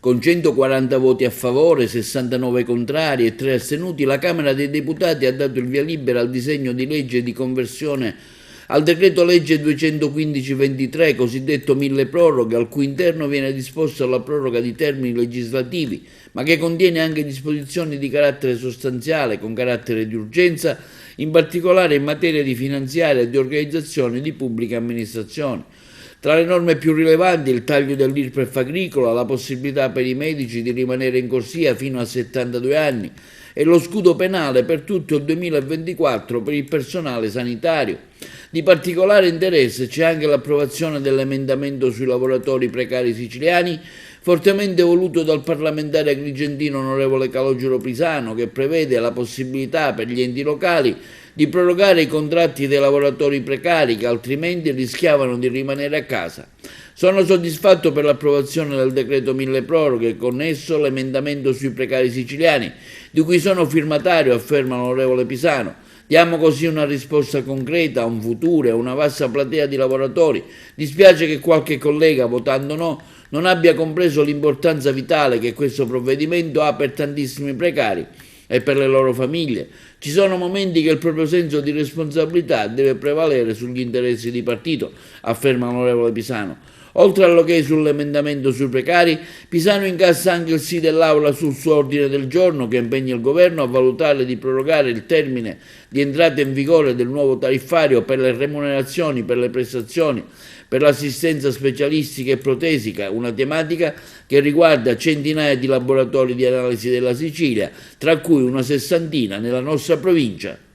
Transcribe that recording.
Con 140 voti a favore, 69 contrari e 3 astenuti, la Camera dei Deputati ha dato il via libera al disegno di legge di conversione al decreto legge 215-23, cosiddetto mille proroghe, al cui interno viene disposta la proroga di termini legislativi, ma che contiene anche disposizioni di carattere sostanziale con carattere di urgenza, in particolare in materia di finanziaria e di organizzazione di pubbliche amministrazioni. Tra le norme più rilevanti il taglio dell'IRPEF agricola, la possibilità per i medici di rimanere in corsia fino a 72 anni e lo scudo penale per tutto il 2024 per il personale sanitario. Di particolare interesse c'è anche l'approvazione dell'emendamento sui lavoratori precari siciliani, fortemente voluto dal parlamentare agrigentino onorevole Calogero Pisano, che prevede la possibilità per gli enti locali di prorogare i contratti dei lavoratori precari che altrimenti rischiavano di rimanere a casa. Sono soddisfatto per l'approvazione del decreto mille proroghe e con esso l'emendamento sui precari siciliani, di cui sono firmatario, afferma l'onorevole Pisano. Diamo così una risposta concreta a un futuro e a una vasta platea di lavoratori. Dispiace che qualche collega, votando no, non abbia compreso l'importanza vitale che questo provvedimento ha per tantissimi precari e per le loro famiglie. Ci sono momenti che il proprio senso di responsabilità deve prevalere sugli interessi di partito, afferma l'onorevole Pisano. Oltre all'ok sull'emendamento sui precari, Pisano incassa anche il sì dell'Aula sul suo ordine del giorno che impegna il Governo a valutare di prorogare il termine di entrata in vigore del nuovo tariffario per le remunerazioni per le prestazioni per l'assistenza specialistica e protesica, una tematica che riguarda centinaia di laboratori di analisi della Sicilia, tra cui una sessantina nella nostra provincia.